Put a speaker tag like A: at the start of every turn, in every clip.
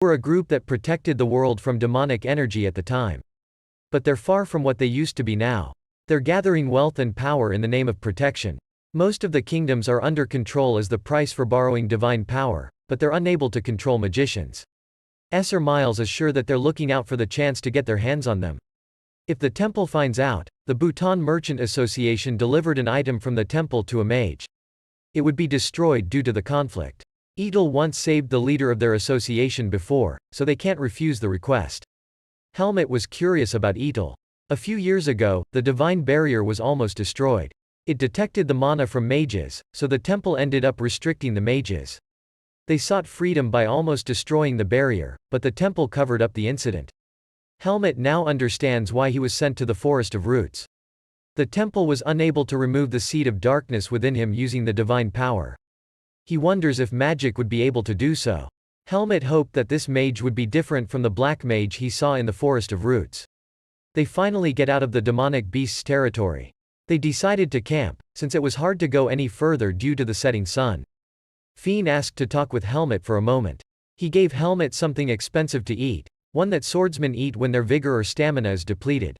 A: were a group that protected the world from demonic energy at the time. But they're far from what they used to be now. They're gathering wealth and power in the name of protection. Most of the kingdoms are under control as the price for borrowing divine power, but they're unable to control magicians. Sir Miles is sure that they're looking out for the chance to get their hands on them. If the temple finds out, the Bhutan Merchant Association delivered an item from the temple to a mage. It would be destroyed due to the conflict. Edel once saved the leader of their association before, so they can't refuse the request. Helmet was curious about Edel. A few years ago, the divine barrier was almost destroyed. It detected the mana from mages, so the temple ended up restricting the mages. They sought freedom by almost destroying the barrier, but the temple covered up the incident. Helmet now understands why he was sent to the Forest of Roots. The temple was unable to remove the seed of darkness within him using the divine power. He wonders if magic would be able to do so. Helmet hoped that this mage would be different from the black mage he saw in the Forest of Roots. They finally get out of the demonic beast's territory. They decided to camp, since it was hard to go any further due to the setting sun. Fiend asked to talk with Helmet for a moment. He gave Helmet something expensive to eat, one that swordsmen eat when their vigor or stamina is depleted.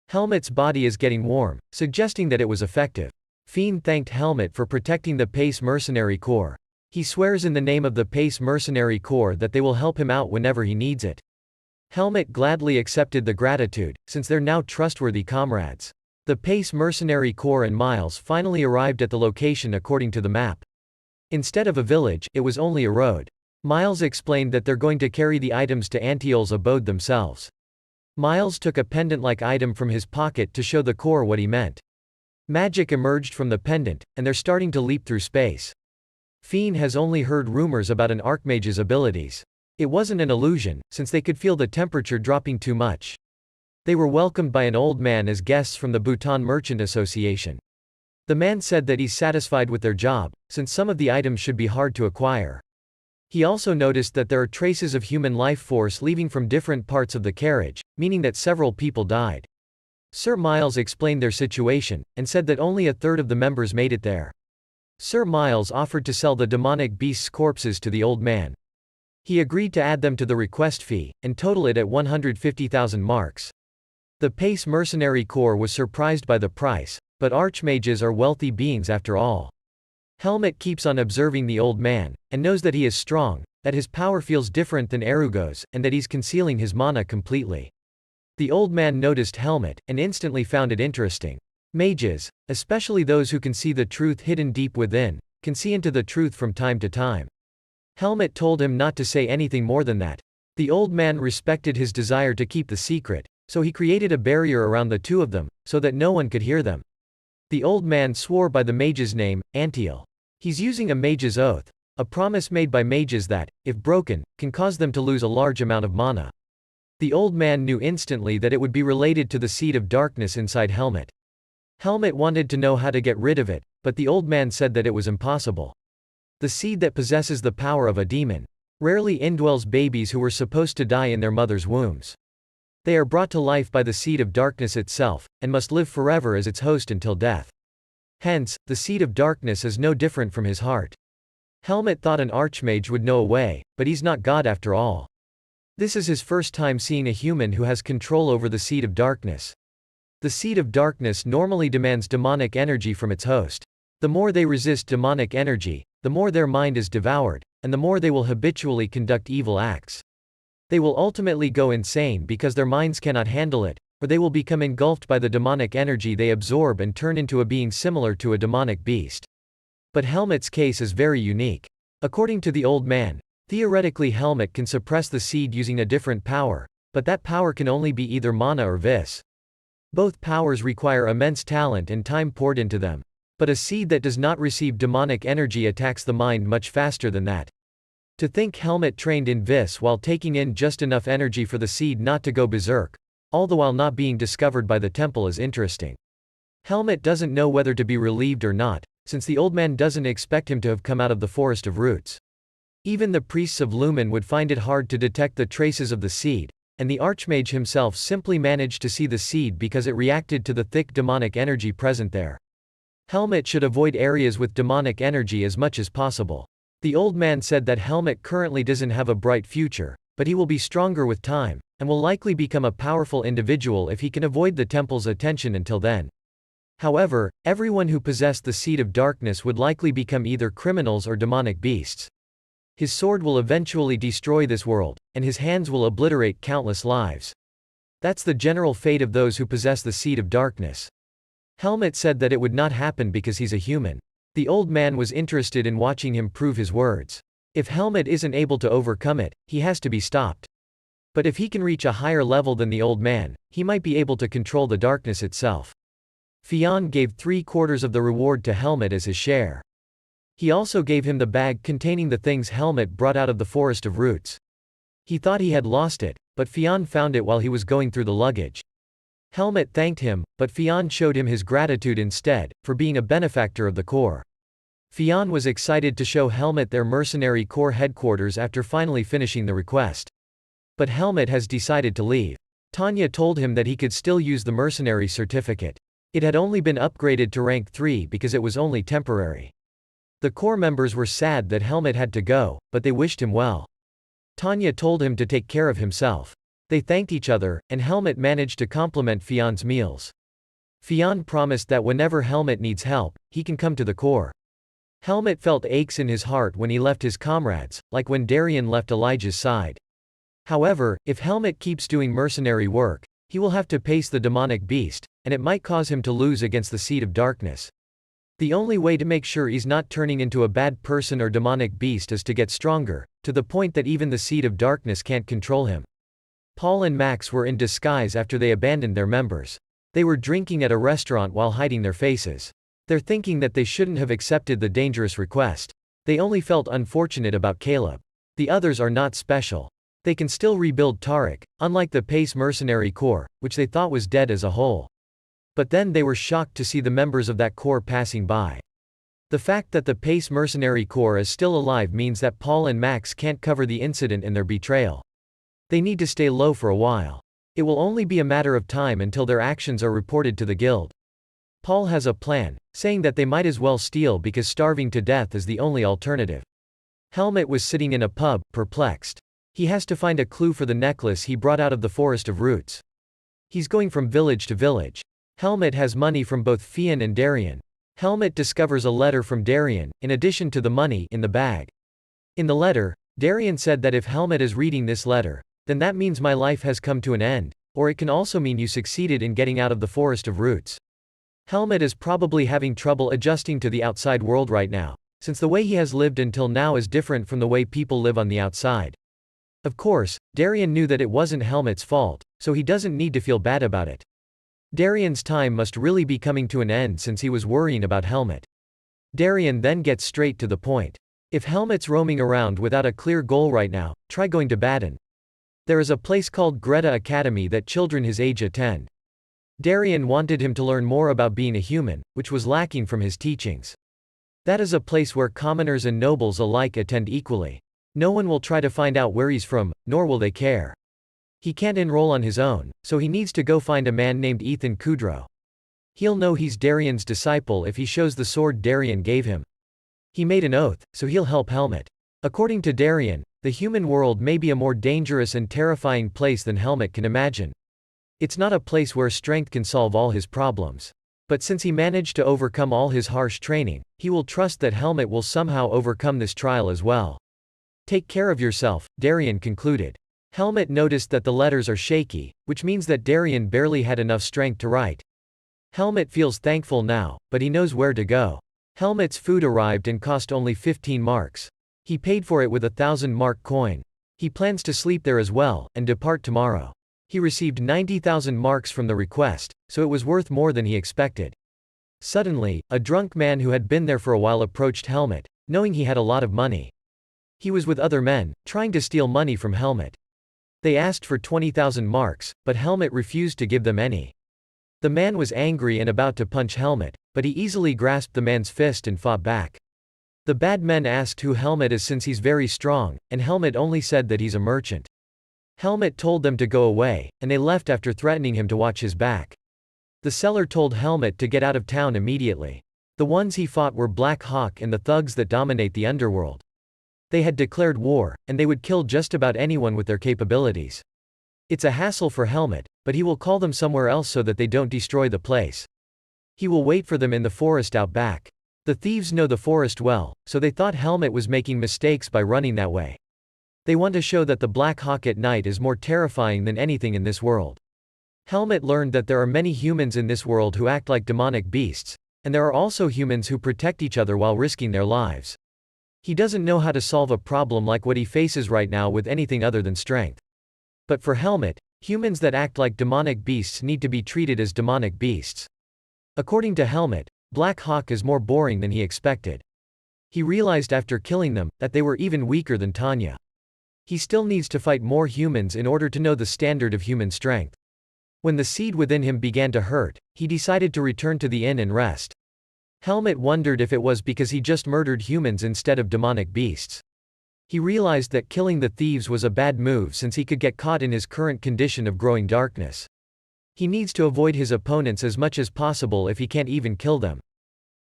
A: Helmet's body is getting warm, suggesting that it was effective. Fiend thanked Helmet for protecting the Pace Mercenary Corps. He swears in the name of the Pace Mercenary Corps that they will help him out whenever he needs it. Helmet gladly accepted the gratitude, since they're now trustworthy comrades. The Pace Mercenary Corps and Miles finally arrived at the location according to the map. Instead of a village, it was only a road. Miles explained that they're going to carry the items to Antiol's abode themselves. Miles took a pendant-like item from his pocket to show the Corps what he meant. Magic emerged from the pendant, and they're starting to leap through space. Fiend has only heard rumors about an archmage's abilities. It wasn't an illusion, since they could feel the temperature dropping too much. They were welcomed by an old man as guests from the Bhutan Merchant Association. The man said that he's satisfied with their job, since some of the items should be hard to acquire. He also noticed that there are traces of human life force leaving from different parts of the carriage, meaning that several people died. Sir Miles explained their situation, and said that only a third of the members made it there. Sir Miles offered to sell the demonic beast's corpses to the old man. He agreed to add them to the request fee, and total it at 150,000 marks. The Pace Mercenary Corps was surprised by the price, but archmages are wealthy beings after all. Helmet keeps on observing the old man, and knows that he is strong, that his power feels different than Erugo's, and that he's concealing his mana completely. The old man noticed Helmet, and instantly found it interesting. Mages, especially those who can see the truth hidden deep within, can see into the truth from time to time. Helmet told him not to say anything more than that. The old man respected his desire to keep the secret, so he created a barrier around the two of them, so that no one could hear them. The old man swore by the mage's name, Antiol. He's using a mage's oath, a promise made by mages that, if broken, can cause them to lose a large amount of mana. The old man knew instantly that it would be related to the seed of darkness inside Helmet. Helmet wanted to know how to get rid of it, but the old man said that it was impossible. The seed that possesses the power of a demon rarely indwells babies who were supposed to die in their mother's wombs. They are brought to life by the seed of darkness itself, and must live forever as its host until death. Hence, the seed of darkness is no different from his heart. Helmet thought an archmage would know a way, but he's not God after all. This is his first time seeing a human who has control over the seed of darkness. The seed of darkness normally demands demonic energy from its host. The more they resist demonic energy, the more their mind is devoured, and the more they will habitually conduct evil acts. They will ultimately go insane because their minds cannot handle it, or they will become engulfed by the demonic energy they absorb and turn into a being similar to a demonic beast. But Helmet's case is very unique. According to the old man, theoretically Helmet can suppress the seed using a different power, but that power can only be either mana or vis. Both powers require immense talent and time poured into them. But a seed that does not receive demonic energy attacks the mind much faster than that. To think Helmet trained in vis while taking in just enough energy for the seed not to go berserk, all the while not being discovered by the temple, is interesting. Helmet doesn't know whether to be relieved or not, since the old man doesn't expect him to have come out of the Forest of Roots. Even the priests of Lumen would find it hard to detect the traces of the seed, and the archmage himself simply managed to see the seed because it reacted to the thick demonic energy present there. Helmet should avoid areas with demonic energy as much as possible. The old man said that Helmet currently doesn't have a bright future, but he will be stronger with time, and will likely become a powerful individual if he can avoid the temple's attention until then. However, everyone who possessed the seed of darkness would likely become either criminals or demonic beasts. His sword will eventually destroy this world, and his hands will obliterate countless lives. That's the general fate of those who possess the seed of darkness. Helmet said that it would not happen because he's a human. The old man was interested in watching him prove his words. If Helmet isn't able to overcome it, he has to be stopped. But if he can reach a higher level than the old man, he might be able to control the darkness itself. Fion gave 3/4 of the reward to Helmet as his share. He also gave him the bag containing the things Helmet brought out of the Forest of Roots. He thought he had lost it, but Fion found it while he was going through the luggage. Helmet thanked him, but Fion showed him his gratitude instead, for being a benefactor of the Corps. Fion was excited to show Helmet their mercenary corps headquarters after finally finishing the request. But Helmet has decided to leave. Tanya told him that he could still use the mercenary certificate. It had only been upgraded to rank 3 because it was only temporary. The Corps members were sad that Helmet had to go, but they wished him well. Tanya told him to take care of himself. They thanked each other, and Helmet managed to compliment Fion's meals. Fion promised that whenever Helmet needs help, he can come to the Corps. Helmet felt aches in his heart when he left his comrades, like when Darien left Elijah's side. However, if Helmet keeps doing mercenary work, he will have to face the demonic beast, and it might cause him to lose against the seed of darkness. The only way to make sure he's not turning into a bad person or demonic beast is to get stronger, to the point that even the seed of darkness can't control him. Paul and Max were in disguise after they abandoned their members. They were drinking at a restaurant while hiding their faces. They're thinking that they shouldn't have accepted the dangerous request. They only felt unfortunate about Caleb. The others are not special. They can still rebuild Tariq, unlike the Pace Mercenary Corps, which they thought was dead as a whole. But then they were shocked to see the members of that corps passing by. The fact that the Pace Mercenary Corps is still alive means that Paul and Max can't cover the incident in their betrayal. They need to stay low for a while. It will only be a matter of time until their actions are reported to the guild. Paul has a plan, saying that they might as well steal because starving to death is the only alternative. Helmet was sitting in a pub, perplexed. He has to find a clue for the necklace he brought out of the Forest of Roots. He's going from village to village. Helmet has money from both Fion and Darien. Helmet discovers a letter from Darien, in addition to the money in the bag. In the letter, Darien said that if Helmet is reading this letter, then that means my life has come to an end, or it can also mean you succeeded in getting out of the Forest of Roots. Helmet is probably having trouble adjusting to the outside world right now, since the way he has lived until now is different from the way people live on the outside. Of course, Darien knew that it wasn't Helmet's fault, so he doesn't need to feel bad about it. Darien's time must really be coming to an end since he was worrying about Helmet. Darien then gets straight to the point. If Helmet's roaming around without a clear goal right now, try going to Baden. There is a place called Greta Academy that children his age attend. Darien wanted him to learn more about being a human, which was lacking from his teachings. That is a place where commoners and nobles alike attend equally. No one will try to find out where he's from, nor will they care. He can't enroll on his own, so he needs to go find a man named Ethan Kudrow. He'll know he's Darien's disciple if he shows the sword Darien gave him. He made an oath, so he'll help Helmet. According to Darien, the human world may be a more dangerous and terrifying place than Helmet can imagine. It's not a place where strength can solve all his problems. But since he managed to overcome all his harsh training, he will trust that Helmet will somehow overcome this trial as well. Take care of yourself, Darien concluded. Helmet noticed that the letters are shaky, which means that Darien barely had enough strength to write. Helmet feels thankful now, but he knows where to go. Helmet's food arrived and cost only 15 marks. He paid for it with a 1,000-mark coin. He plans to sleep there as well, and depart tomorrow. He received 90,000 marks from the request, so it was worth more than he expected. Suddenly, a drunk man who had been there for a while approached Helmet, knowing he had a lot of money. He was with other men, trying to steal money from Helmet. They asked for 20,000 marks, but Helmet refused to give them any. The man was angry and about to punch Helmet, but he easily grasped the man's fist and fought back. The bad men asked who Helmet is since he's very strong, and Helmet only said that he's a merchant. Helmet told them to go away, and they left after threatening him to watch his back. The seller told Helmet to get out of town immediately. The ones he fought were Black Hawk and the thugs that dominate the underworld. They had declared war, and they would kill just about anyone with their capabilities. It's a hassle for Helmet, but he will call them somewhere else so that they don't destroy the place. He will wait for them in the forest out back. The thieves know the forest well, so they thought Helmet was making mistakes by running that way. They want to show that the Black Hawk at night is more terrifying than anything in this world. Helmet learned that there are many humans in this world who act like demonic beasts, and there are also humans who protect each other while risking their lives. He doesn't know how to solve a problem like what he faces right now with anything other than strength. But for Helmet, humans that act like demonic beasts need to be treated as demonic beasts. According to Helmet, Black Hawk is more boring than he expected. He realized after killing them, that they were even weaker than Tanya. He still needs to fight more humans in order to know the standard of human strength. When the seed within him began to hurt, he decided to return to the inn and rest. Helmet wondered if it was because he just murdered humans instead of demonic beasts. He realized that killing the thieves was a bad move since he could get caught in his current condition of growing darkness. He needs to avoid his opponents as much as possible if he can't even kill them.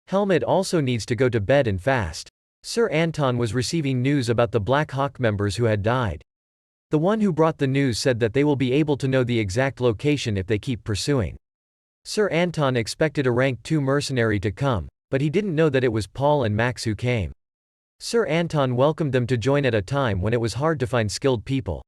A: Helmet also needs to go to bed and fast. Sir Anton was receiving news about the Black Hawk members who had died. The one who brought the news said that they will be able to know the exact location if they keep pursuing. Sir Anton expected a rank 2 mercenary to come, but he didn't know that it was Paul and Max who came. Sir Anton welcomed them to join at a time when it was hard to find skilled people.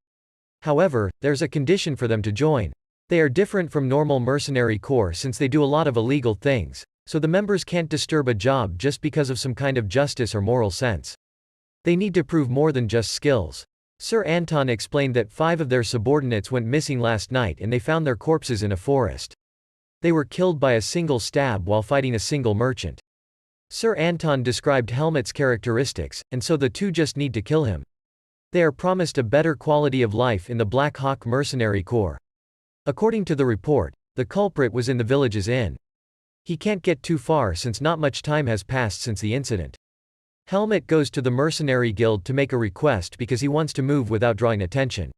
A: However, there's a condition for them to join. They are different from normal mercenary corps since they do a lot of illegal things, so the members can't disturb a job just because of some kind of justice or moral sense. They need to prove more than just skills. Sir Anton explained that 5 of their subordinates went missing last night and they found their corpses in a forest. They were killed by a single stab while fighting a single merchant. Sir Anton described Helmet's characteristics, and so the two just need to kill him. They are promised a better quality of life in the Black Hawk Mercenary Corps. According to the report, the culprit was in the village's inn. He can't get too far since not much time has passed since the incident. Helmet goes to the mercenary guild to make a request because he wants to move without drawing attention.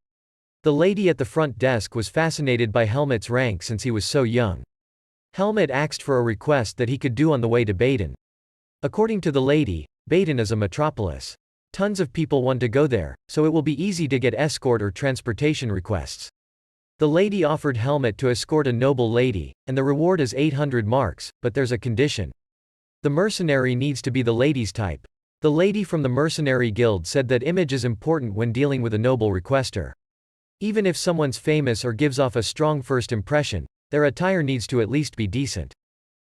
A: The lady at the front desk was fascinated by Helmet's rank since he was so young. Helmet asked for a request that he could do on the way to Baden. According to the lady, Baden is a metropolis. Tons of people want to go there, so it will be easy to get escort or transportation requests. The lady offered Helmet to escort a noble lady, and the reward is 800 marks, but there's a condition. The mercenary needs to be the lady's type. The lady from the mercenary guild said that image is important when dealing with a noble requester. Even if someone's famous or gives off a strong first impression, their attire needs to at least be decent.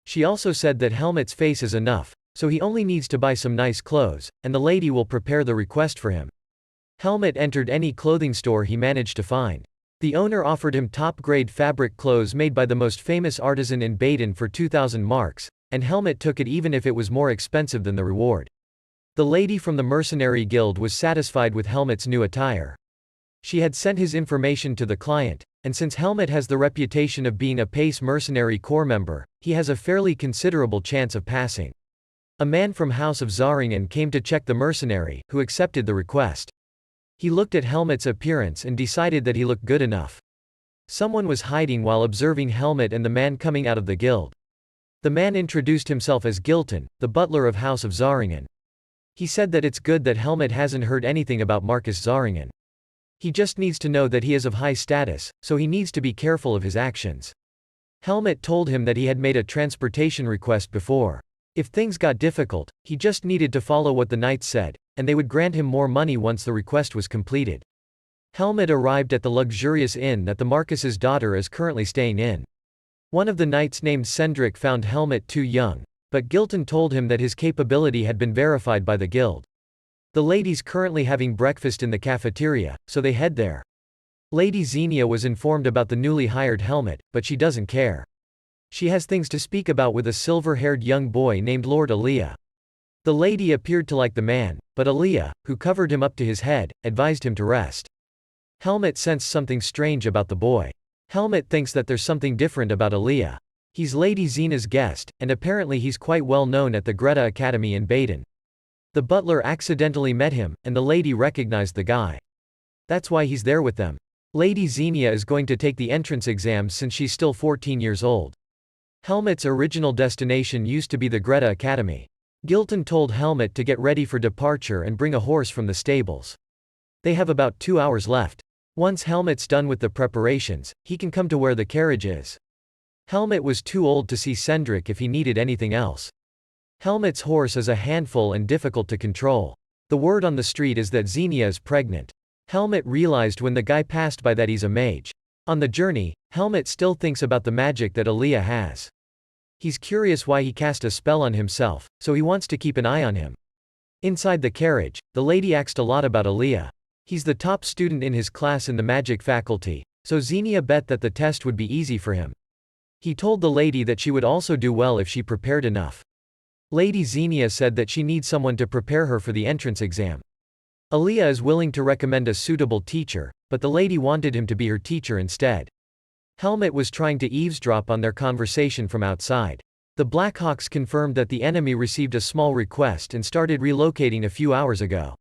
A: She also said that Helmet's face is enough, so he only needs to buy some nice clothes, and the lady will prepare the request for him. Helmet entered any clothing store he managed to find. The owner offered him top-grade fabric clothes made by the most famous artisan in Baden for 2,000 marks, and Helmet took it even if it was more expensive than the reward. The lady from the mercenary guild was satisfied with Helmet's new attire. She had sent his information to the client, and since Helmet has the reputation of being a Pace Mercenary Corps member, he has a fairly considerable chance of passing. A man from House of Zaringen came to check the mercenary, who accepted the request. He looked at Helmet's appearance and decided that he looked good enough. Someone was hiding while observing Helmet and the man coming out of the guild. The man introduced himself as Gilton, the butler of House of Zaringen. He said that it's good that Helmet hasn't heard anything about Marcus Zaringen. He just needs to know that he is of high status, so he needs to be careful of his actions. Helmet told him that he had made a transportation request before. If things got difficult, he just needed to follow what the knights said, and they would grant him more money once the request was completed. Helmet arrived at the luxurious inn that the Marcus's daughter is currently staying in. One of the knights named Cendric found Helmet too young, but Gilton told him that his capability had been verified by the guild. The lady's currently having breakfast in the cafeteria, so they head there. Lady Xenia was informed about the newly hired Helmet, but she doesn't care. She has things to speak about with a silver-haired young boy named Lord Aaliyah. The lady appeared to like the man, but Aaliyah, who covered him up to his head, advised him to rest. Helmet sensed something strange about the boy. Helmet thinks that there's something different about Aaliyah. He's Lady Xena's guest, and apparently he's quite well known at the Greta Academy in Baden. The butler accidentally met him, and the lady recognized the guy. That's why he's there with them. Lady Xenia is going to take the entrance exams since she's still 14 years old. Helmet's original destination used to be the Greta Academy. Gilton told Helmet to get ready for departure and bring a horse from the stables. They have about 2 hours left. Once Helmet's done with the preparations, he can come to where the carriage is. Helmet was too old to see Cendric if he needed anything else. Helmet's horse is a handful and difficult to control. The word on the street is that Xenia is pregnant. Helmet realized when the guy passed by that he's a mage. On the journey, Helmet still thinks about the magic that Aaliyah has. He's curious why he cast a spell on himself, so he wants to keep an eye on him. Inside the carriage, the lady asked a lot about Aaliyah. He's the top student in his class in the magic faculty, so Xenia bet that the test would be easy for him. He told the lady that she would also do well if she prepared enough. Lady Xenia said that she needs someone to prepare her for the entrance exam. Aaliyah is willing to recommend a suitable teacher, but the lady wanted him to be her teacher instead. Helmet was trying to eavesdrop on their conversation from outside. The Blackhawks confirmed that the enemy received a small request and started relocating a few hours ago.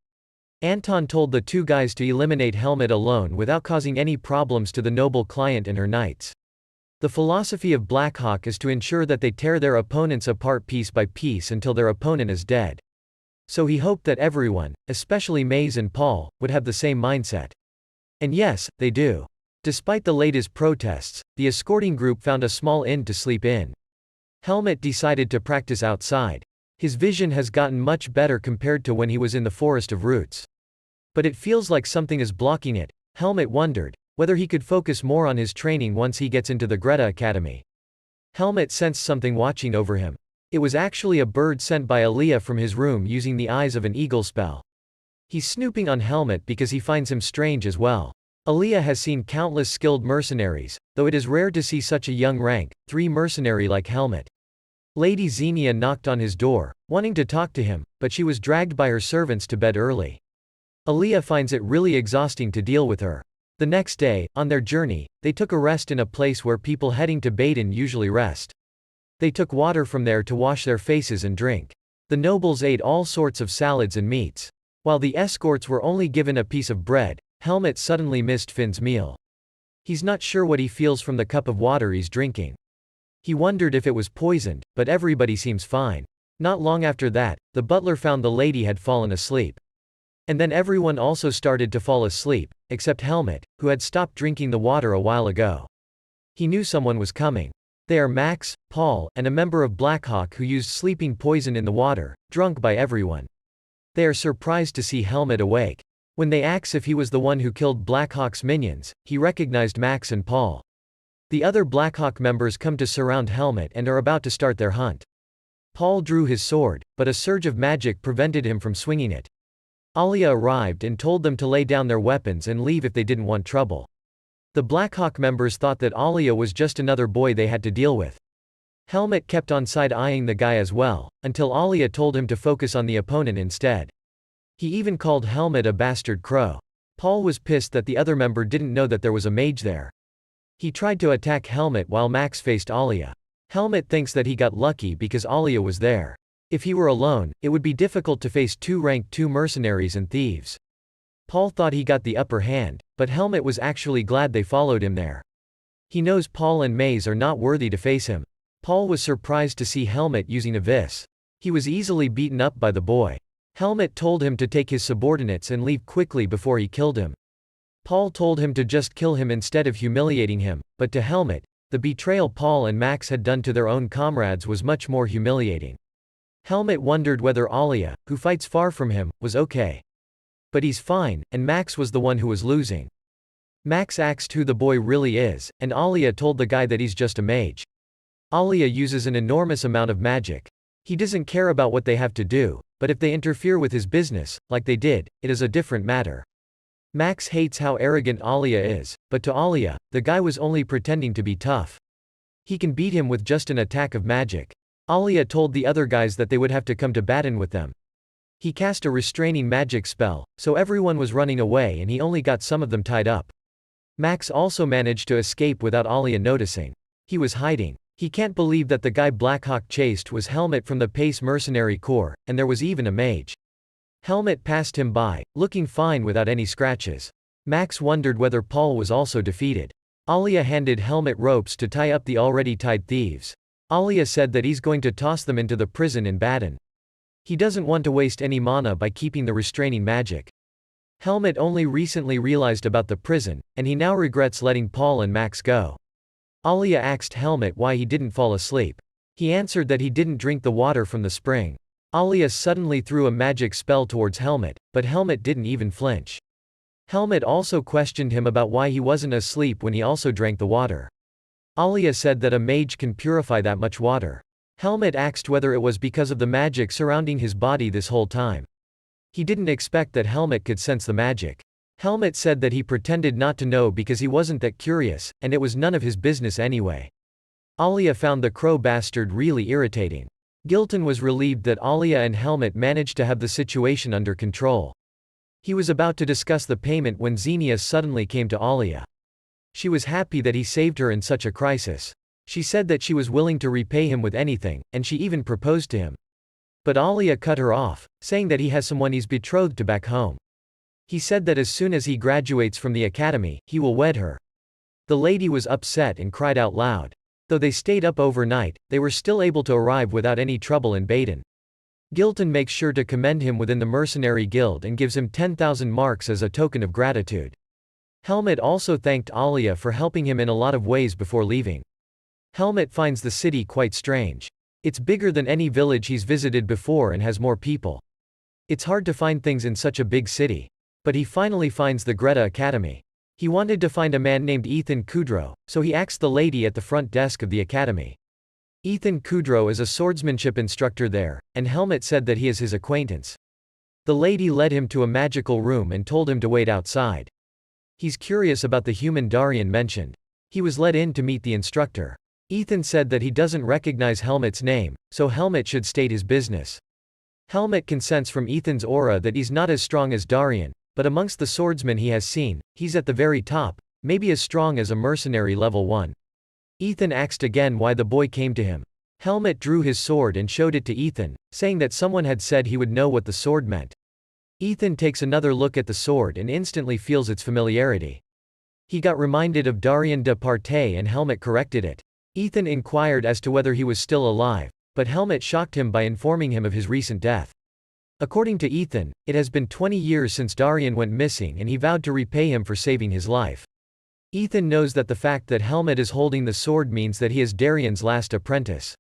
A: Anton told the two guys to eliminate Helmet alone without causing any problems to the noble client and her knights. The philosophy of Blackhawk is to ensure that they tear their opponents apart piece by piece until their opponent is dead. So he hoped that everyone, especially Maze and Paul, would have the same mindset. And yes, they do. Despite the latest protests, the escorting group found a small inn to sleep in. Helmet decided to practice outside. His vision has gotten much better compared to when he was in the Forest of Roots. But it feels like something is blocking it. Helmet wondered whether he could focus more on his training once he gets into the Greta Academy. Helmet sensed something watching over him. It was actually a bird sent by Aaliyah from his room using the eyes of an eagle spell. He's snooping on Helmet because he finds him strange as well. Aaliyah has seen countless skilled mercenaries, though it is rare to see such a young rank 3 mercenary like Helmet. Lady Xenia knocked on his door, wanting to talk to him, but she was dragged by her servants to bed early. Aaliyah finds it really exhausting to deal with her. The next day, on their journey, they took a rest in a place where people heading to Baden usually rest. They took water from there to wash their faces and drink. The nobles ate all sorts of salads and meats. While the escorts were only given a piece of bread, Helmet suddenly missed Finn's meal. He's not sure what he feels from the cup of water he's drinking. He wondered if it was poisoned, but everybody seems fine. Not long after that, the butler found the lady had fallen asleep. And then everyone also started to fall asleep, except Helmet, who had stopped drinking the water a while ago. He knew someone was coming. They are Max, Paul, and a member of Blackhawk who used sleeping poison in the water, drunk by everyone. They are surprised to see Helmet awake. When they ask if he was the one who killed Blackhawk's minions, he recognized Max and Paul. The other Blackhawk members come to surround Helmet and are about to start their hunt. Paul drew his sword, but a surge of magic prevented him from swinging it. Alia arrived and told them to lay down their weapons and leave if they didn't want trouble. The Blackhawk members thought that Alia was just another boy they had to deal with. Helmet kept on side-eyeing the guy as well, until Alia told him to focus on the opponent instead. He even called Helmet a bastard crow. Paul was pissed that the other member didn't know that there was a mage there. He tried to attack Helmet while Max faced Alia. Helmet thinks that he got lucky because Alia was there. If he were alone, it would be difficult to face 2 rank 2 mercenaries and thieves. Paul thought he got the upper hand, but Helmet was actually glad they followed him there. He knows Paul and Maze are not worthy to face him. Paul was surprised to see Helmet using a vis. He was easily beaten up by the boy. Helmet told him to take his subordinates and leave quickly before he killed him. Paul told him to just kill him instead of humiliating him, but to Helmet, the betrayal Paul and Max had done to their own comrades was much more humiliating. Helmet wondered whether Alia, who fights far from him, was okay. But he's fine, and Max was the one who was losing. Max asked who the boy really is, and Alia told the guy that he's just a mage. Alia uses an enormous amount of magic. He doesn't care about what they have to do, but if they interfere with his business, like they did, it is a different matter. Max hates how arrogant Alia is, but to Alia, the guy was only pretending to be tough. He can beat him with just an attack of magic. Alia told the other guys that they would have to come to Baden with them. He cast a restraining magic spell, so everyone was running away and he only got some of them tied up. Max also managed to escape without Alia noticing. He was hiding. He can't believe that the guy Blackhawk chased was Helmet from the Pace Mercenary Corps, and there was even a mage. Helmet passed him by, looking fine without any scratches. Max wondered whether Paul was also defeated. Alia handed Helmet ropes to tie up the already tied thieves. Alia said that he's going to toss them into the prison in Baden. He doesn't want to waste any mana by keeping the restraining magic. Helmet only recently realized about the prison, and he now regrets letting Paul and Max go. Alia asked Helmet why he didn't fall asleep. He answered that he didn't drink the water from the spring. Alia suddenly threw a magic spell towards Helmet, but Helmet didn't even flinch. Helmet also questioned him about why he wasn't asleep when he also drank the water. Alia said that a mage can purify that much water. Helmet asked whether it was because of the magic surrounding his body this whole time. He didn't expect that Helmet could sense the magic. Helmet said that he pretended not to know because he wasn't that curious, and it was none of his business anyway. Alia found the crow bastard really irritating. Gilton was relieved that Alia and Helmet managed to have the situation under control. He was about to discuss the payment when Xenia suddenly came to Alia. She was happy that he saved her in such a crisis. She said that she was willing to repay him with anything, and she even proposed to him. But Alia cut her off, saying that he has someone he's betrothed to back home. He said that as soon as he graduates from the academy, he will wed her. The lady was upset and cried out loud. Though they stayed up overnight, they were still able to arrive without any trouble in Baden. Gilton makes sure to commend him within the mercenary guild and gives him 10,000 marks as a token of gratitude. Helmet also thanked Alia for helping him in a lot of ways before leaving. Helmet finds the city quite strange. It's bigger than any village he's visited before and has more people. It's hard to find things in such a big city. But he finally finds the Greta Academy. He wanted to find a man named Ethan Kudrow, so he asked the lady at the front desk of the academy. Ethan Kudrow is a swordsmanship instructor there, and Helmet said that he is his acquaintance. The lady led him to a magical room and told him to wait outside. He's curious about the human Darian mentioned. He was let in to meet the instructor. Ethan said that he doesn't recognize Helmet's name, so Helmet should state his business. Helmet can sense from Ethan's aura that he's not as strong as Darian, but amongst the swordsmen he has seen, he's at the very top, maybe as strong as a mercenary level 1. Ethan asked again why the boy came to him. Helmet drew his sword and showed it to Ethan, saying that someone had said he would know what the sword meant. Ethan takes another look at the sword and instantly feels its familiarity. He got reminded of Darian de Partey and Helmet corrected it. Ethan inquired as to whether he was still alive, but Helmet shocked him by informing him of his recent death. According to Ethan, it has been 20 years since Darian went missing and he vowed to repay him for saving his life. Ethan knows that the fact that Helmet is holding the sword means that he is Darian's last apprentice.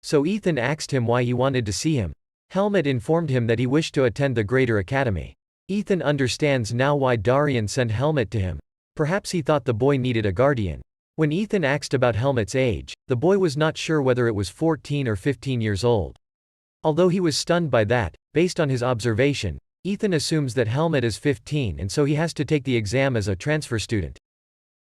A: So Ethan asked him why he wanted to see him. Helmet informed him that he wished to attend the Greater Academy. Ethan understands now why Darian sent Helmet to him. Perhaps he thought the boy needed a guardian. When Ethan asked about Helmet's age, the boy was not sure whether it was 14 or 15 years old. Although he was stunned by that, based on his observation, Ethan assumes that Helmet is 15 and so he has to take the exam as a transfer student.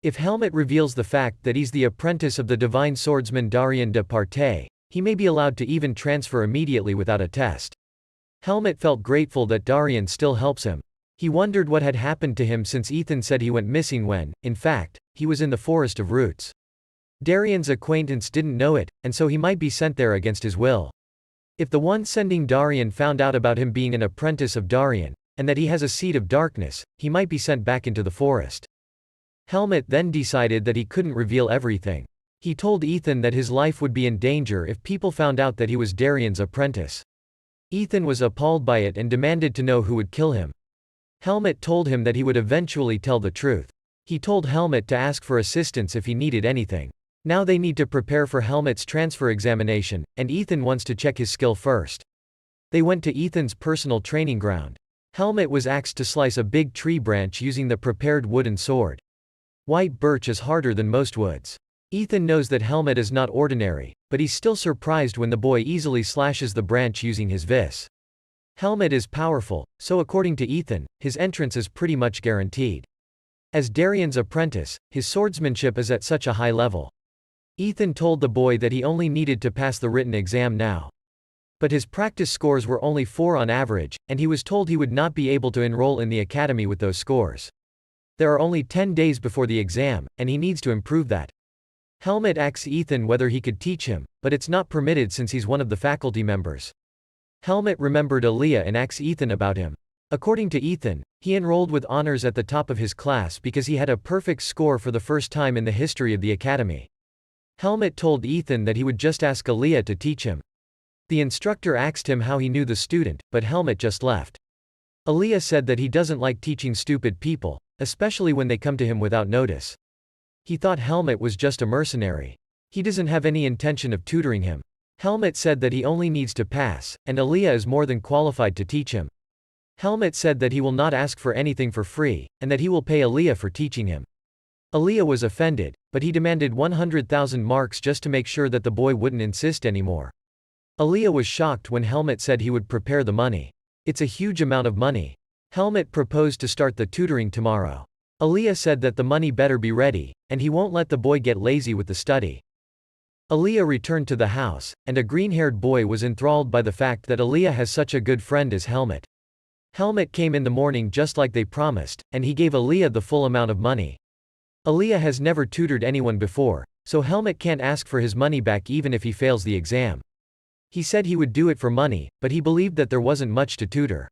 A: If Helmet reveals the fact that he's the apprentice of the divine swordsman Darian de Partey, he may be allowed to even transfer immediately without a test. Helmet felt grateful that Darian still helps him. He wondered what had happened to him since Ethan said he went missing when, in fact, he was in the Forest of Roots. Darian's acquaintance didn't know it, and so he might be sent there against his will. If the one sending Darian found out about him being an apprentice of Darian, and that he has a seed of darkness, he might be sent back into the forest. Helmet then decided that he couldn't reveal everything. He told Ethan that his life would be in danger if people found out that he was Darian's apprentice. Ethan was appalled by it and demanded to know who would kill him. Helmet told him that he would eventually tell the truth. He told Helmet to ask for assistance if he needed anything. Now they need to prepare for Helmet's transfer examination, and Ethan wants to check his skill first. They went to Ethan's personal training ground. Helmet was asked to slice a big tree branch using the prepared wooden sword. White birch is harder than most woods. Ethan knows that Helmet is not ordinary, but he's still surprised when the boy easily slashes the branch using his vis. Helmet is powerful, so according to Ethan, his entrance is pretty much guaranteed. As Darian's apprentice, his swordsmanship is at such a high level. Ethan told the boy that he only needed to pass the written exam now. But his practice scores were only 4 on average, and he was told he would not be able to enroll in the academy with those scores. There are only 10 days before the exam, and he needs to improve that. Helmet asks Ethan whether he could teach him, but it's not permitted since he's one of the faculty members. Helmet remembered Aaliyah and asks Ethan about him. According to Ethan, he enrolled with honors at the top of his class because he had a perfect score for the first time in the history of the academy. Helmet told Ethan that he would just ask Aaliyah to teach him. The instructor asked him how he knew the student, but Helmet just left. Aliyah said that he doesn't like teaching stupid people, especially when they come to him without notice. He thought Helmet was just a mercenary. He doesn't have any intention of tutoring him. Helmet said that he only needs to pass, and Aliyah is more than qualified to teach him. Helmet said that he will not ask for anything for free, and that he will pay Aliyah for teaching him. Aliyah was offended, but he demanded 100,000 marks just to make sure that the boy wouldn't insist anymore. Aliyah was shocked when Helmet said he would prepare the money. It's a huge amount of money. Helmet proposed to start the tutoring tomorrow. Aliyah said that the money better be ready, and he won't let the boy get lazy with the study. Aliyah returned to the house, and a green-haired boy was enthralled by the fact that Aliyah has such a good friend as Helmet. Helmet came in the morning just like they promised, and he gave Aliyah the full amount of money. Aliyah has never tutored anyone before, so Helmet can't ask for his money back even if he fails the exam. He said he would do it for money, but he believed that there wasn't much to tutor.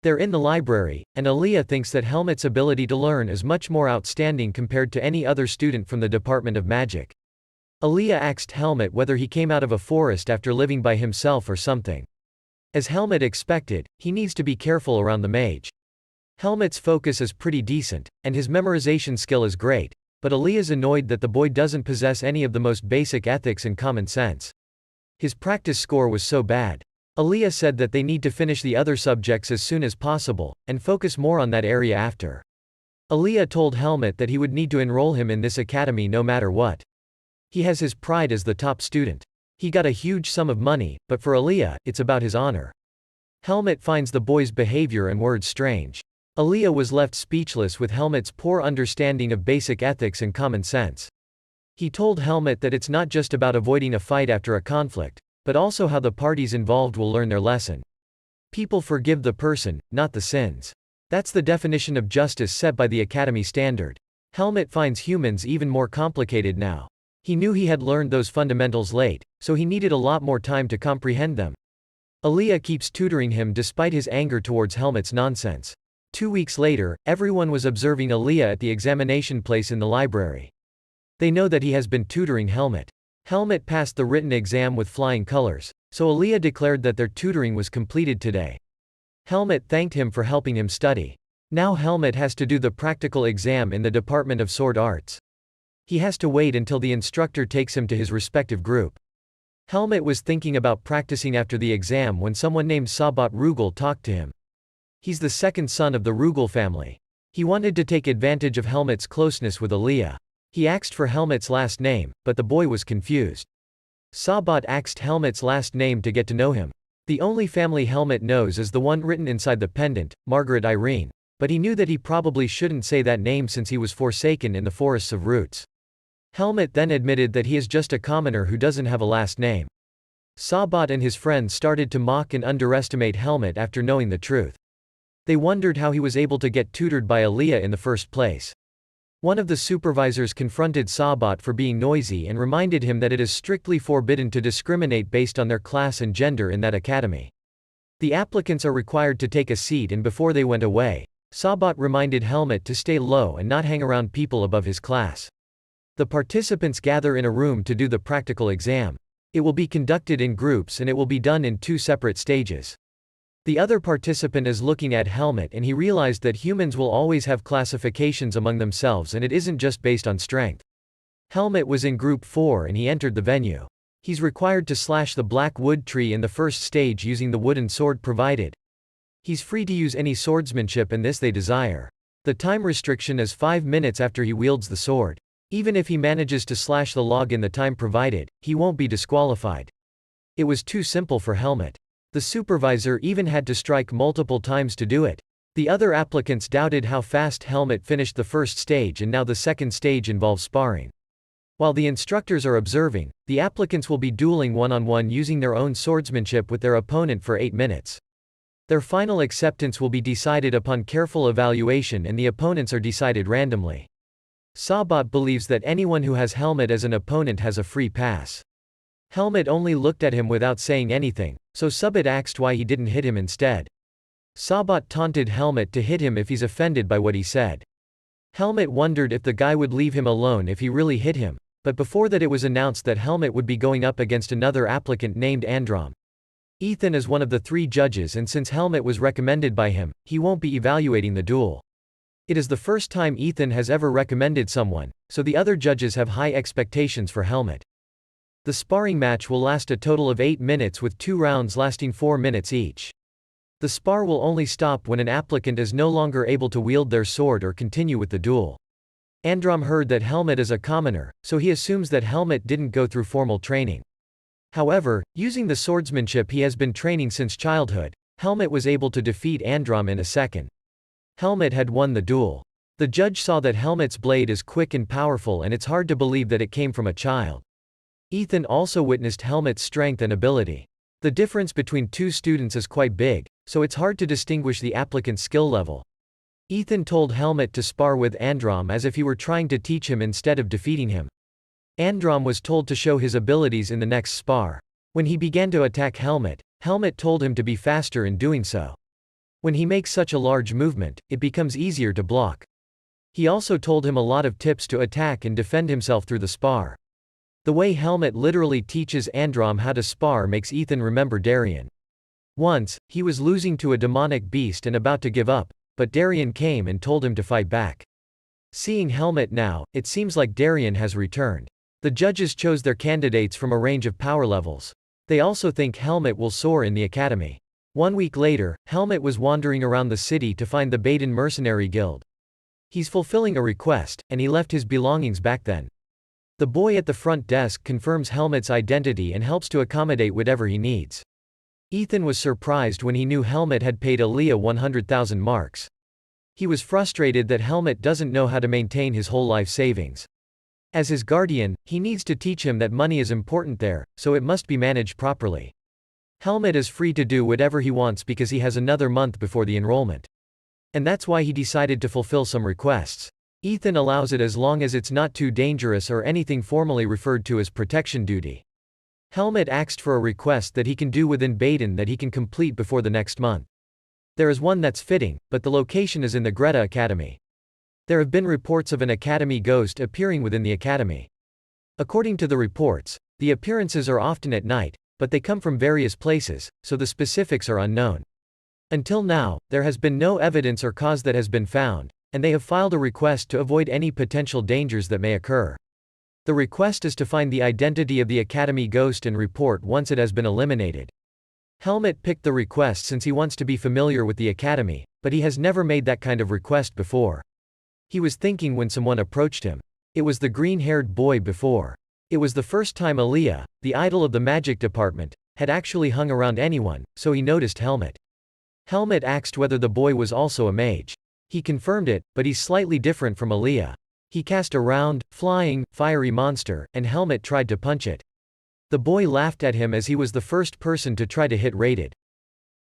A: They're in the library, and Aliyah thinks that Helmet's ability to learn is much more outstanding compared to any other student from the Department of Magic. Aliyah asked Helmet whether he came out of a forest after living by himself or something. As Helmet expected, he needs to be careful around the mage. Helmet's focus is pretty decent, and his memorization skill is great, but Aliyah's annoyed that the boy doesn't possess any of the most basic ethics and common sense. His practice score was so bad. Aliyah said that they need to finish the other subjects as soon as possible, and focus more on that area after. Aliyah told Helmet that he would need to enroll him in this academy no matter what. He has his pride as the top student. He got a huge sum of money, but for Aliyah, it's about his honor. Helmet finds the boy's behavior and words strange. Aliyah was left speechless with Helmet's poor understanding of basic ethics and common sense. He told Helmet that it's not just about avoiding a fight after a conflict, but also how the parties involved will learn their lesson. People forgive the person, not the sins. That's the definition of justice set by the Academy standard. Helmet finds humans even more complicated now. He knew he had learned those fundamentals late, so he needed a lot more time to comprehend them. Aliyah keeps tutoring him despite his anger towards Helmet's nonsense. 2 weeks later, everyone was observing Aliyah at the examination place in the library. They know that he has been tutoring Helmet. Helmet passed the written exam with flying colors, so Aliyah declared that their tutoring was completed today. Helmet thanked him for helping him study. Now Helmet has to do the practical exam in the Department of Sword Arts. He has to wait until the instructor takes him to his respective group. Helmet was thinking about practicing after the exam when someone named Sabat Rugal talked to him. He's the second son of the Rugal family. He wanted to take advantage of Helmet's closeness with Aliyah. He asked for Helmet's last name, but the boy was confused. Sabat asked Helmet's last name to get to know him. The only family Helmet knows is the one written inside the pendant, Margaret Irene, but he knew that he probably shouldn't say that name since he was forsaken in the forests of roots. Helmet then admitted that he is just a commoner who doesn't have a last name. Sabat and his friends started to mock and underestimate Helmet after knowing the truth. They wondered how he was able to get tutored by Aliyah in the first place. One of the supervisors confronted Sabat for being noisy and reminded him that it is strictly forbidden to discriminate based on their class and gender in that academy. The applicants are required to take a seat, and before they went away, Sabat reminded Helmet to stay low and not hang around people above his class. The participants gather in a room to do the practical exam. It will be conducted in groups and it will be done in 2 separate stages. The other participant is looking at Helmet and he realized that humans will always have classifications among themselves and it isn't just based on strength. Helmet was in group 4 and he entered the venue. He's required to slash the black wood tree in the first stage using the wooden sword provided. He's free to use any swordsmanship in this they desire. The time restriction is 5 minutes after he wields the sword. Even if he manages to slash the log in the time provided, he won't be disqualified. It was too simple for Helmet. The supervisor even had to strike multiple times to do it. The other applicants doubted how fast Helmet finished the first stage, and now the second stage involves sparring. While the instructors are observing, the applicants will be dueling one-on-one using their own swordsmanship with their opponent for 8 minutes. Their final acceptance will be decided upon careful evaluation and the opponents are decided randomly. Sabat believes that anyone who has Helmet as an opponent has a free pass. Helmet only looked at him without saying anything, so Sabat asked why he didn't hit him instead. Sabat taunted Helmet to hit him if he's offended by what he said. Helmet wondered if the guy would leave him alone if he really hit him, but before that it was announced that Helmet would be going up against another applicant named Androm. Ethan is one of the 3 judges, and since Helmet was recommended by him, he won't be evaluating the duel. It is the first time Ethan has ever recommended someone, so the other judges have high expectations for Helmet. The sparring match will last a total of 8 minutes with 2 rounds lasting 4 minutes each. The spar will only stop when an applicant is no longer able to wield their sword or continue with the duel. Androm heard that Helmet is a commoner, so he assumes that Helmet didn't go through formal training. However, using the swordsmanship he has been training since childhood, Helmet was able to defeat Androm in a second. Helmet had won the duel. The judge saw that Helmet's blade is quick and powerful, and it's hard to believe that it came from a child. Ethan also witnessed Helmet's strength and ability. The difference between 2 students is quite big, so it's hard to distinguish the applicant's skill level. Ethan told Helmet to spar with Androm as if he were trying to teach him instead of defeating him. Androm was told to show his abilities in the next spar. When he began to attack Helmet, Helmet told him to be faster in doing so. When he makes such a large movement, it becomes easier to block. He also told him a lot of tips to attack and defend himself through the spar. The way Helmet literally teaches Androm how to spar makes Ethan remember Darien. Once, he was losing to a demonic beast and about to give up, but Darien came and told him to fight back. Seeing Helmet now, it seems like Darien has returned. The judges chose their candidates from a range of power levels. They also think Helmet will soar in the academy. 1 week later, Helmet was wandering around the city to find the Baden Mercenary Guild. He's fulfilling a request, and he left his belongings back then. The boy at the front desk confirms Helmet's identity and helps to accommodate whatever he needs. Ethan was surprised when he knew Helmet had paid Aaliyah 100,000 marks. He was frustrated that Helmet doesn't know how to maintain his whole life savings. As his guardian, he needs to teach him that money is important there, so it must be managed properly. Helmet is free to do whatever he wants because he has another month before the enrollment. And that's why he decided to fulfill some requests. Ethan allows it as long as it's not too dangerous or anything formally referred to as protection duty. Helmet asked for a request that he can do within Baden that he can complete before the next month. There is one that's fitting, but the location is in the Greta Academy. There have been reports of an academy ghost appearing within the academy. According to the reports, the appearances are often at night, but they come from various places, so the specifics are unknown. Until now, there has been no evidence or cause that has been found, and they have filed a request to avoid any potential dangers that may occur. The request is to find the identity of the academy ghost and report once it has been eliminated. Helmet picked the request since he wants to be familiar with the academy, but he has never made that kind of request before. He was thinking when someone approached him. It was the green-haired boy before. It was the first time Aaliyah, the idol of the magic department, had actually hung around anyone, so he noticed Helmet. Helmet asked whether the boy was also a mage. He confirmed it, but he's slightly different from Aaliyah. He cast a round, flying, fiery monster, and Helmet tried to punch it. The boy laughed at him as he was the first person to try to hit Rated.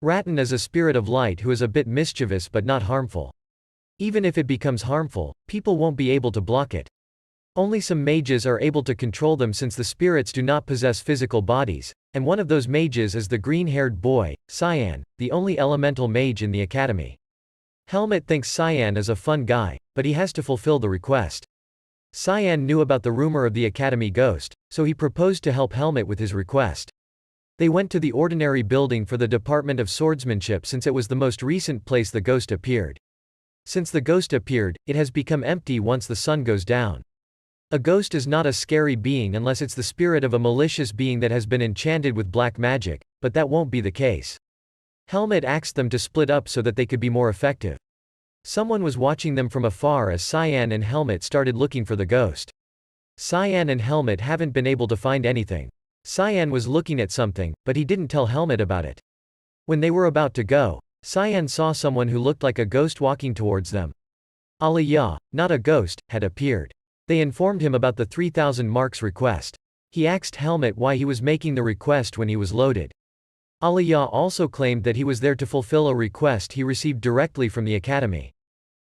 A: Rattan is a spirit of light who is a bit mischievous but not harmful. Even if it becomes harmful, people won't be able to block it. Only some mages are able to control them since the spirits do not possess physical bodies, and one of those mages is the green-haired boy, Cyan, the only elemental mage in the academy. Helmet thinks Cyan is a fun guy, but he has to fulfill the request. Cyan knew about the rumor of the academy ghost, so he proposed to help Helmet with his request. They went to the ordinary building for the Department of Swordsmanship since it was the most recent place the ghost appeared. Since the ghost appeared, it has become empty once the sun goes down. A ghost is not a scary being unless it's the spirit of a malicious being that has been enchanted with black magic, but that won't be the case. Helmet asked them to split up so that they could be more effective. Someone was watching them from afar as Cyan and Helmet started looking for the ghost. Cyan and Helmet haven't been able to find anything. Cyan was looking at something, but he didn't tell Helmet about it. When they were about to go, Cyan saw someone who looked like a ghost walking towards them. Aliyah, not a ghost, had appeared. They informed him about the 3,000 marks request. He asked Helmet why he was making the request when he was loaded. Aliyah also claimed that he was there to fulfill a request he received directly from the academy.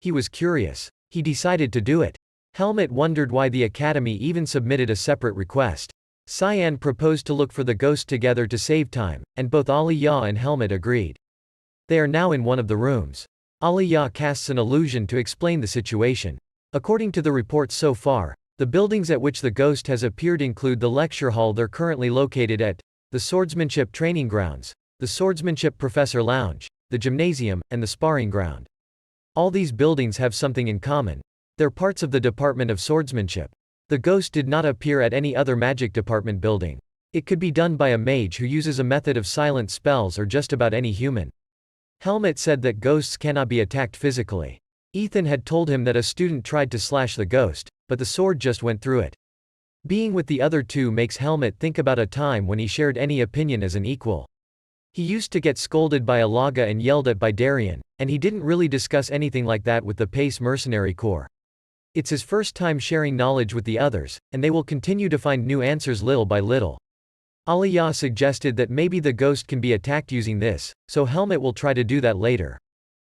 A: He was curious. He decided to do it. Helmet wondered why the academy even submitted a separate request. Cyan proposed to look for the ghost together to save time, and both Aliyah and Helmet agreed. They are now in one of the rooms. Aliyah casts an illusion to explain the situation. According to the reports so far, the buildings at which the ghost has appeared include the lecture hall they're currently located at, the swordsmanship training grounds, the swordsmanship professor lounge, the gymnasium, and the sparring ground. All these buildings have something in common. They're parts of the Department of Swordsmanship. The ghost did not appear at any other magic department building. It could be done by a mage who uses a method of silent spells or just about any human. Helmet said that ghosts cannot be attacked physically. Ethan had told him that a student tried to slash the ghost, but the sword just went through it. Being with the other two makes Helmet think about a time when he shared any opinion as an equal. He used to get scolded by Alaga and yelled at by Darien, and he didn't really discuss anything like that with the Pace Mercenary Corps. It's his first time sharing knowledge with the others, and they will continue to find new answers little by little. Aliyah suggested that maybe the ghost can be attacked using this, so Helmet will try to do that later.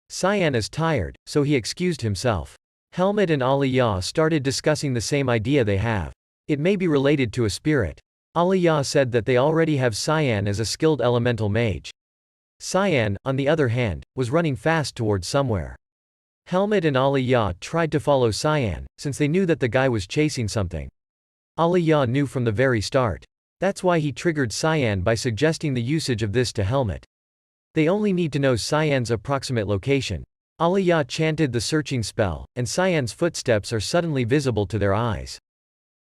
A: Cyan is tired, so he excused himself. Helmet and Aliyah started discussing the same idea they have. It may be related to a spirit. Aliyah said that they already have Cyan as a skilled elemental mage. Cyan, on the other hand, was running fast towards somewhere. Helmet and Aliyah tried to follow Cyan, since they knew that the guy was chasing something. Aliyah knew from the very start. That's why he triggered Cyan by suggesting the usage of this to Helmet. They only need to know Cyan's approximate location. Aliyah chanted the searching spell, and Cyan's footsteps are suddenly visible to their eyes.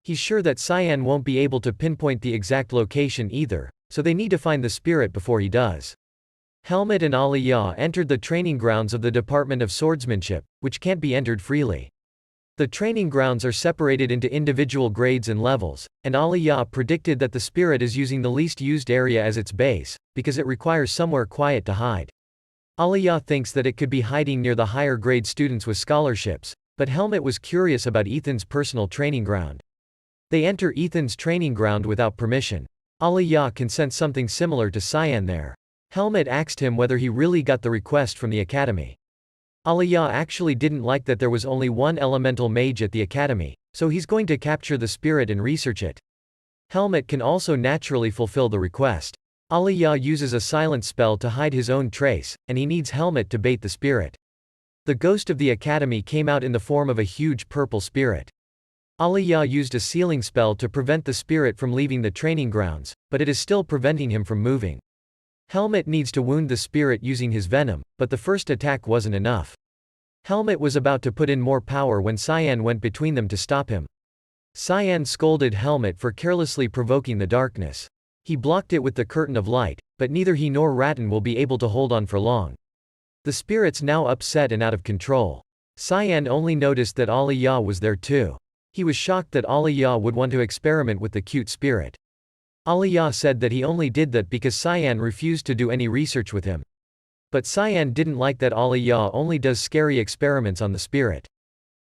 A: He's sure that Cyan won't be able to pinpoint the exact location either, so they need to find the spirit before he does. Helmet and Aliyah entered the training grounds of the Department of Swordsmanship, which can't be entered freely. The training grounds are separated into individual grades and levels, and Aliyah predicted that the spirit is using the least used area as its base, because it requires somewhere quiet to hide. Aliyah thinks that it could be hiding near the higher grade students with scholarships, but Helmet was curious about Ethan's personal training ground. They enter Ethan's training ground without permission. Aliyah can sense something similar to Cyan there. Helmet asked him whether he really got the request from the academy. Aliyah actually didn't like that there was only one elemental mage at the academy, so he's going to capture the spirit and research it. Helmet can also naturally fulfill the request. Aliyah uses a silence spell to hide his own trace, and he needs Helmet to bait the spirit. The ghost of the academy came out in the form of a huge purple spirit. Aliyah used a sealing spell to prevent the spirit from leaving the training grounds, but it is still preventing him from moving. Helmet needs to wound the spirit using his venom, but the first attack wasn't enough. Helmet was about to put in more power when Cyan went between them to stop him. Cyan scolded Helmet for carelessly provoking the darkness. He blocked it with the curtain of light, but neither he nor Rattan will be able to hold on for long. The spirit's now upset and out of control. Cyan only noticed that Aliyah was there too. He was shocked that Aliyah would want to experiment with the cute spirit. Aliyah said that he only did that because Cyan refused to do any research with him. But Cyan didn't like that Aliyah only does scary experiments on the spirit.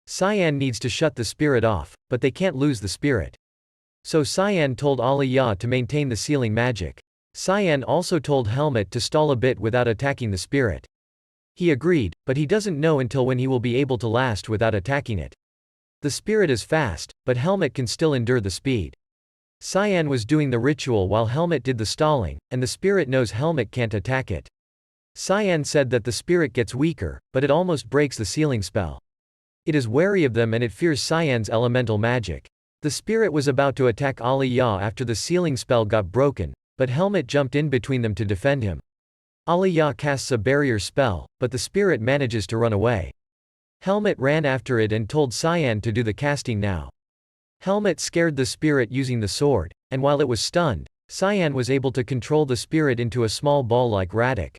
A: Cyan needs to shut the spirit off, but they can't lose the spirit. So Cyan told Aliyah to maintain the sealing magic. Cyan also told Helmet to stall a bit without attacking the spirit. He agreed, but he doesn't know until when he will be able to last without attacking it. The spirit is fast, but Helmet can still endure the speed. Cyan was doing the ritual while Helmet did the stalling, and the spirit knows Helmet can't attack it. Cyan said that the spirit gets weaker, but it almost breaks the sealing spell. It is wary of them and it fears Cyan's elemental magic. The spirit was about to attack Aliyah after the sealing spell got broken, but Helmet jumped in between them to defend him. Aliyah casts a barrier spell, but the spirit manages to run away. Helmet ran after it and told Cyan to do the casting now. Helmet scared the spirit using the sword, and while it was stunned, Cyan was able to control the spirit into a small ball like Radek.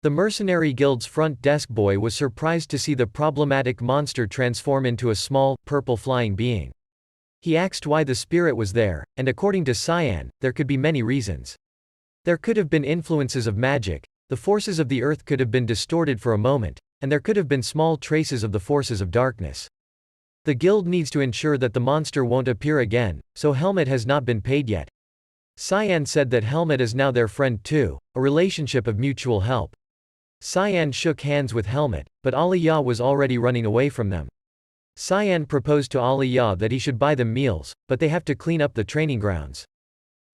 A: The Mercenary Guild's front desk boy was surprised to see the problematic monster transform into a small, purple flying being. He asked why the spirit was there, and according to Cyan, there could be many reasons. There could have been influences of magic, the forces of the earth could have been distorted for a moment, and there could have been small traces of the forces of darkness. The guild needs to ensure that the monster won't appear again, so Helmet has not been paid yet. Cyan said that Helmet is now their friend too, a relationship of mutual help. Cyan shook hands with Helmet, but Aliyah was already running away from them. Cyan proposed to Aliyah that he should buy them meals, but they have to clean up the training grounds.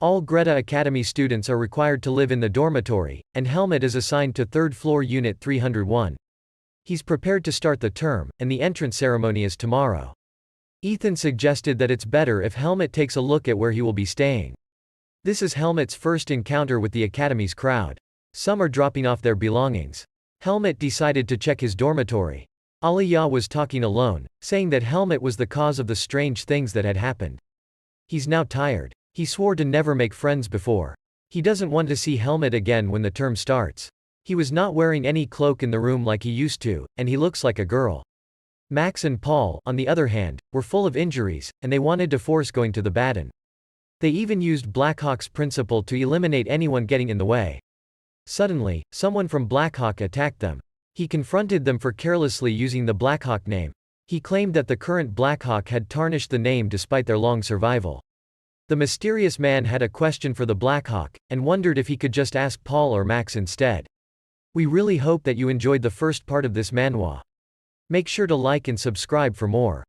A: All Greta Academy students are required to live in the dormitory, and Helmet is assigned to 3rd floor Unit 301. He's prepared to start the term, and the entrance ceremony is tomorrow. Ethan suggested that it's better if Helmet takes a look at where he will be staying. This is Helmet's first encounter with the Academy's crowd. Some are dropping off their belongings. Helmet decided to check his dormitory. Aliyah was talking alone, saying that Helmet was the cause of the strange things that had happened. He's now tired. He swore to never make friends before. He doesn't want to see Helmet again when the term starts. He was not wearing any cloak in the room like he used to, and he looks like a girl. Max and Paul, on the other hand, were full of injuries, and they wanted to force going to the baton. They even used Blackhawk's principle to eliminate anyone getting in the way. Suddenly, someone from Blackhawk attacked them. He confronted them for carelessly using the Blackhawk name. He claimed that the current Blackhawk had tarnished the name despite their long survival. The mysterious man had a question for the Blackhawk, and wondered if he could just ask Paul or Max instead. We really hope that you enjoyed the first part of this manhwa. Make sure to like and subscribe for more.